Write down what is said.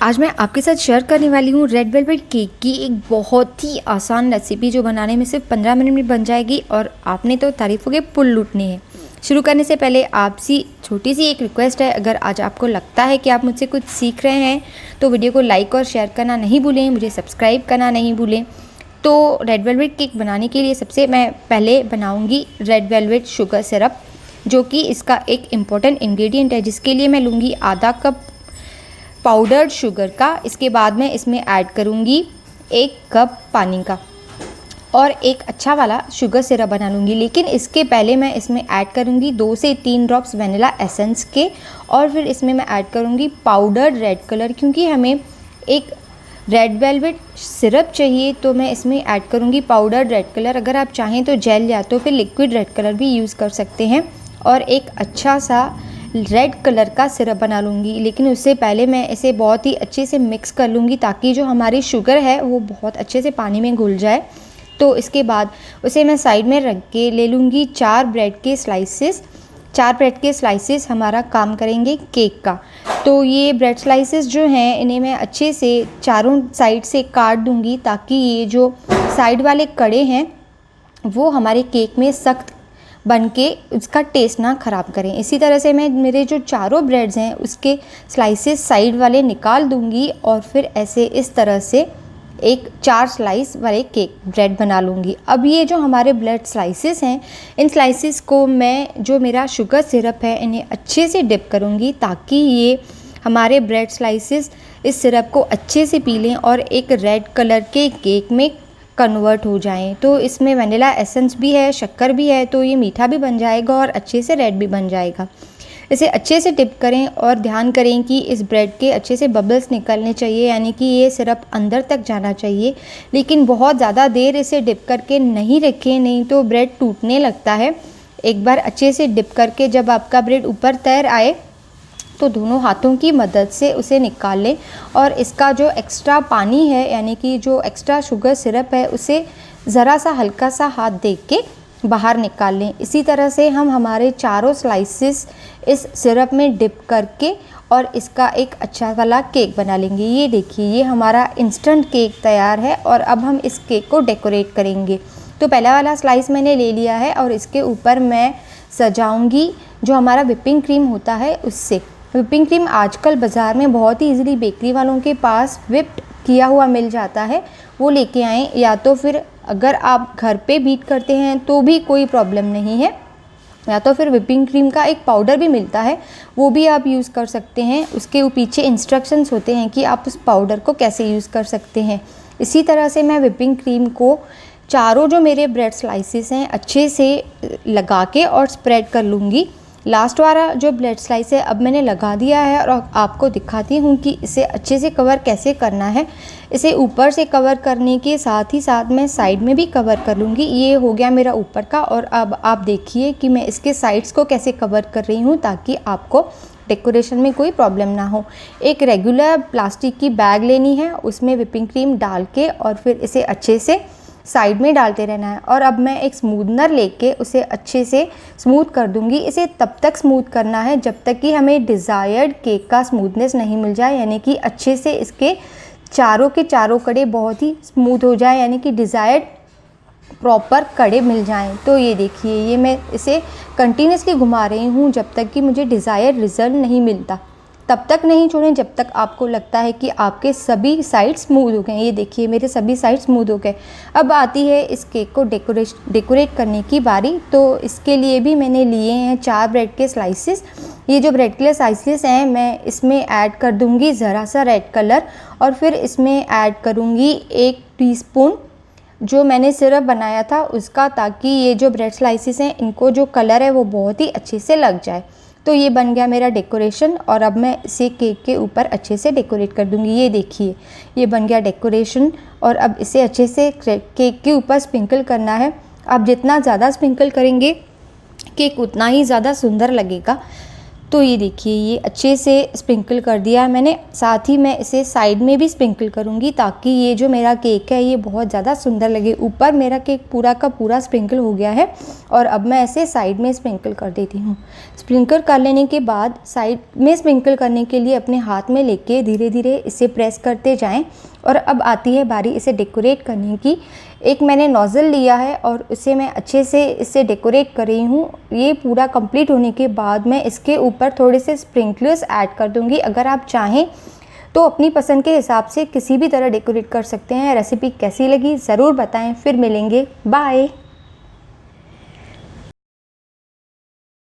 आज मैं आपके साथ शेयर करने वाली हूँ रेड वेलवेट केक की एक बहुत ही आसान रेसिपी जो बनाने में सिर्फ 15 मिनट में बन जाएगी और आपने तो तारीफ़ों के पुल लूटने हैं। शुरू करने से पहले आपसी छोटी सी एक रिक्वेस्ट है, अगर आज आपको लगता है कि आप मुझसे कुछ सीख रहे हैं तो वीडियो को लाइक और शेयर करना नहीं भूलें, मुझे सब्सक्राइब करना नहीं भूलें। तो रेड वेलवेट केक बनाने के लिए सबसे मैं पहले बनाऊँगी रेड वेलवेट शुगर सिरप, जो कि इसका एक इम्पॉर्टेंट इंग्रेडिएंट है, जिसके लिए मैं लूँगी आधा कप पाउडर्ड शुगर का। इसके बाद मैं इसमें ऐड करूँगी 1 कप पानी का और एक अच्छा वाला शुगर सिरप बना लूँगी। लेकिन इसके पहले मैं इसमें ऐड करूँगी 2 से 3 ड्रॉप्स वनीला एसेंस के, और फिर इसमें मैं ऐड करूँगी पाउडर्ड रेड कलर, क्योंकि हमें एक रेड वेलवेट सिरप चाहिए तो मैं इसमें ऐड करूँगी पाउडर्ड रेड कलर। अगर आप चाहें तो जेल या तो फिर लिक्विड रेड कलर भी यूज़ कर सकते हैं, और एक अच्छा सा रेड कलर का सिरप बना लूँगी। लेकिन उससे पहले मैं इसे बहुत ही अच्छे से मिक्स कर लूँगी ताकि जो हमारी शुगर है वो बहुत अच्छे से पानी में घुल जाए। तो इसके बाद उसे मैं साइड में रख के ले लूँगी 4 ब्रेड के स्लाइसेस। 4 ब्रेड के स्लाइसेस हमारा काम करेंगे केक का। तो ये ब्रेड स्लाइसेस जो हैं इन्हें मैं अच्छे से चारों साइड से काट दूँगी ताकि ये जो साइड वाले कड़े हैं वो हमारे केक में सख्त बन के उसका टेस्ट ना ख़राब करें। इसी तरह से मैं मेरे जो चारों ब्रेड्स हैं उसके स्लाइसेस साइड वाले निकाल दूंगी और फिर ऐसे इस तरह से एक 4 स्लाइस वाले केक ब्रेड बना लूँगी। अब ये जो हमारे ब्रेड स्लाइसेस हैं, इन स्लाइसेस को मैं जो मेरा शुगर सिरप है इन्हें अच्छे से डिप करूँगी ताकि ये हमारे ब्रेड स्लाइसेस इस सिरप को अच्छे से पी लें और एक रेड कलर के केक में कन्वर्ट हो जाएं। तो इसमें वनीला एसेंस भी है, शक्कर भी है, तो ये मीठा भी बन जाएगा और अच्छे से रेड भी बन जाएगा। इसे अच्छे से डिप करें और ध्यान करें कि इस ब्रेड के अच्छे से बबल्स निकलने चाहिए, यानी कि ये सिरप अंदर तक जाना चाहिए। लेकिन बहुत ज़्यादा देर इसे डिप करके नहीं रखें, नहीं तो ब्रेड टूटने लगता है। एक बार अच्छे से डिप करके जब आपका ब्रेड ऊपर तैर आए तो दोनों हाथों की मदद से उसे निकाल लें और इसका जो एक्स्ट्रा पानी है, यानी कि जो एक्स्ट्रा शुगर सिरप है, उसे ज़रा सा हल्का सा हाथ दे के बाहर निकाल लें। इसी तरह से हम हमारे चारों स्लाइसेस इस सिरप में डिप करके और इसका एक अच्छा वाला केक बना लेंगे। ये देखिए, ये हमारा इंस्टेंट केक तैयार है और अब हम इस केक को डेकोरेट करेंगे। तो पहला वाला स्लाइस मैंने ले लिया है और इसके ऊपर मैं सजाऊंगी जो हमारा विपिंग क्रीम होता है उससे। विपिंग क्रीम आजकल बाज़ार में बहुत ही इजीली बेकरी वालों के पास व्हिप्ड किया हुआ मिल जाता है, वो लेके आएँ, या तो फिर अगर आप घर पे बीट करते हैं तो भी कोई प्रॉब्लम नहीं है, या तो फिर विपिंग क्रीम का एक पाउडर भी मिलता है, वो भी आप यूज़ कर सकते हैं। उसके पीछे इंस्ट्रक्शंस होते हैं कि आप उस पाउडर को कैसे यूज़ कर सकते हैं। इसी तरह से मैं विपिंग क्रीम को चारों जो मेरे ब्रेड स्लाइसेस हैं अच्छे से लगा के और स्प्रेड कर लूँगी। लास्ट वाला जो ब्रेड स्लाइस है अब मैंने लगा दिया है और आपको दिखाती हूँ कि इसे अच्छे से कवर कैसे करना है। इसे ऊपर से कवर करने के साथ ही साथ मैं साइड में भी कवर कर लूँगी। ये हो गया मेरा ऊपर का, और अब आप देखिए कि मैं इसके साइड्स को कैसे कवर कर रही हूँ ताकि आपको डेकोरेशन में कोई प्रॉब्लम ना हो। एक रेगुलर प्लास्टिक की बैग लेनी है, उसमें विपिंग क्रीम डाल के और फिर इसे अच्छे से साइड में डालते रहना है। और अब मैं एक स्मूदनर लेके उसे अच्छे से स्मूथ कर दूंगी। इसे तब तक स्मूथ करना है जब तक कि हमें डिज़ायर्ड केक का स्मूथनेस नहीं मिल जाए, यानी कि अच्छे से इसके चारों के चारों कड़े बहुत ही स्मूथ हो जाए, यानी कि डिज़ायर्ड प्रॉपर कड़े मिल जाएं। तो ये देखिए, ये मैं इसे कंटिन्यूसली घुमा रही हूँ जब तक कि मुझे डिज़ायर्ड रिज़ल्ट नहीं मिलता। तब तक नहीं छोड़ें जब तक आपको लगता है कि आपके सभी साइड स्मूथ हो गए। ये देखिए, मेरे सभी साइड स्मूथ हो गए। अब आती है इस केक को डेकोरेट करने की बारी। तो इसके लिए भी मैंने लिए हैं 4 ब्रेड के स्लाइसेस। ये जो ब्रेड के स्लाइसेस हैं मैं इसमें ऐड कर दूंगी ज़रा सा रेड कलर, और फिर इसमें ऐड करूंगी 1 टीस्पून जो मैंने सिरप बनाया था उसका, ताकि ये जो ब्रेड स्लाइसेस हैं इनको जो कलर है वो बहुत ही अच्छे से लग जाए। तो ये बन गया मेरा डेकोरेशन, और अब मैं इसे केक के ऊपर अच्छे से डेकोरेट कर दूंगी। ये देखिए, ये बन गया डेकोरेशन, और अब इसे अच्छे से केक के ऊपर स्प्रिंकल करना है। आप जितना ज़्यादा स्प्रिंकल करेंगे केक उतना ही ज़्यादा सुंदर लगेगा। तो ये देखिए ये अच्छे से स्प्रिंकल कर दिया है मैंने। साथ ही मैं इसे साइड में भी स्प्रिंकल करूँगी ताकि ये जो मेरा केक है ये बहुत ज़्यादा सुंदर लगे। ऊपर मेरा केक पूरा का पूरा स्प्रिंकल हो गया है और अब मैं इसे साइड में स्प्रिंकल कर देती हूँ। स्प्रिंकल कर लेने के बाद साइड में स्प्रिंकल करने के लिए अपने हाथ में लेके धीरे धीरे इसे प्रेस करते जाएं। और अब आती है बारी इसे डेकोरेट करने की। एक मैंने नोज़ल लिया है और उसे मैं अच्छे से इसे डेकोरेट कर रही हूँ। ये पूरा कंप्लीट होने के बाद मैं इसके ऊपर थोड़े से स्प्रिंकलर्स ऐड कर दूँगी। अगर आप चाहें तो अपनी पसंद के हिसाब से किसी भी तरह डेकोरेट कर सकते हैं। रेसिपी कैसी लगी ज़रूर बताएं। फिर मिलेंगे, बाय।